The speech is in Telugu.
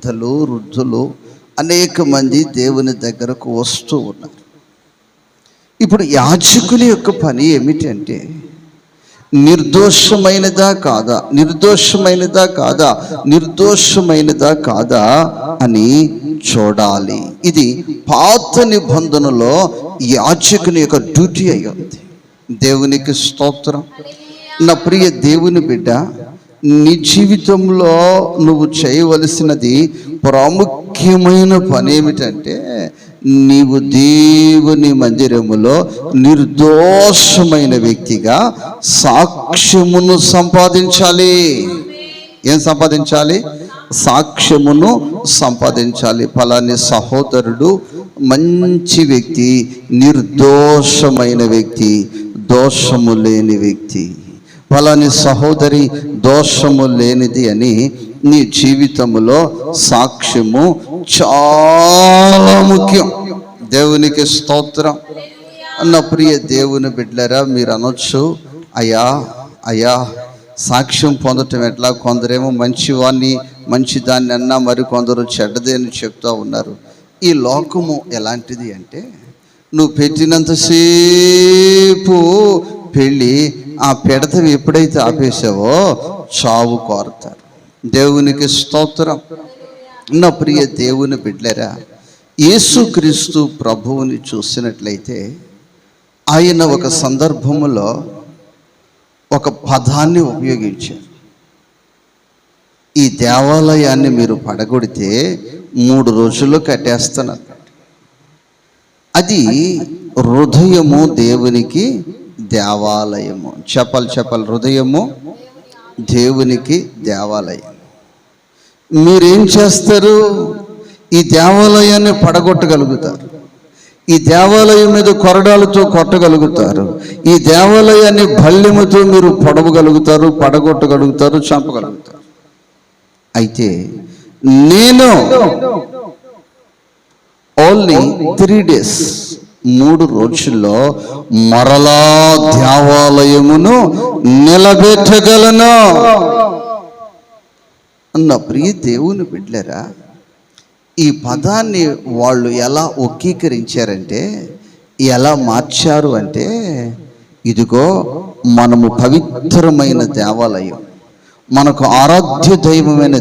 పెద్దలు, వృద్ధులు అనేక మంది దేవుని దగ్గరకు వస్తూ ఉన్నారు. ఇప్పుడు యాజకుని యొక్క పని ఏమిటంటే, నిర్దోషమైనదా కాదా, నిర్దోషమైనదా కాదా, నిర్దోషమైనదా కాదా అని చూడాలి. ఇది పాత నిబంధనలో యాజకుని యొక్క డ్యూటీ అయి ఉంది. దేవునికి స్తోత్రం. నా ప్రియ దేవుని బిడ్డ, నీ జీవితంలో నువ్వు చేయవలసినది ప్రాముఖ్యమైన పని ఏమిటంటే, నీవు దేవుని మందిరములో నిర్దోషమైన వ్యక్తిగా సాక్ష్యమును సంపాదించాలి. ఏం సంపాదించాలి? సాక్ష్యమును సంపాదించాలి. ఫలాని సహోదరుడు మంచి వ్యక్తి, నిర్దోషమైన వ్యక్తి, దోషము లేని వ్యక్తి. ఫలాని సహోదరి దోషము లేనిది అని నీ జీవితంలో సాక్ష్యము చాలా ముఖ్యం. దేవునికి స్తోత్రం. అన్న ప్రియ దేవుని బిడ్డలారా, మీరు అనొచ్చు, అయ్యా సాక్ష్యం పొందటం ఎట్లా? కొందరేమో మంచివాన్ని మంచిదాన్ని అన్నా, మరి కొందరు చెడ్డది అని చెప్తూ ఉన్నారు. ఈ లోకము ఎలాంటిది అంటే, నువ్వు పెట్టినంతసేపు పెళ్ళి ఆ పెడతవి ఎప్పుడైతే ఆపేసావో చావు కోరతారు. దేవునికి స్తోత్రం. నా ప్రియ దేవుని బిడ్డలారా, యేసుక్రీస్తు ప్రభువుని చూసినట్లయితే ఆయన ఒక సందర్భములో ఒక పదాన్ని ఉపయోగించారు. ఈ దేవాలయాన్ని మీరు పడగొడితే 3 రోజుల్లో కట్టేస్తున్నారు. అది హృదయము దేవునికి దేవాలయము. చెప్పాలి, హృదయము దేవునికి దేవాలయం. మీరేం చేస్తారు? ఈ దేవాలయాన్ని పడగొట్టగలుగుతారు, ఈ దేవాలయం మీద కొరడాలతో కొట్టగలుగుతారు, ఈ దేవాలయాన్ని భల్యముతో మీరు పొడవగలుగుతారు, పడగొట్టగలుగుతారు, చంపగలుగుతారు. అయితే నేను ఓన్లీ 3 days 3 రోజుల్లో మరలా దేవాలయమును నిలబెట్టగలను అన్న ప్రియ దేవుని బిడ్డలారా, ఈ పదాన్ని వాళ్ళు ఎలా ఒక్కీకరించారంటే, ఎలా మార్చారు అంటే, ఇదిగో మనము పవిత్రమైన దేవాలయం, మనకు ఆరాధ్య దైవమైన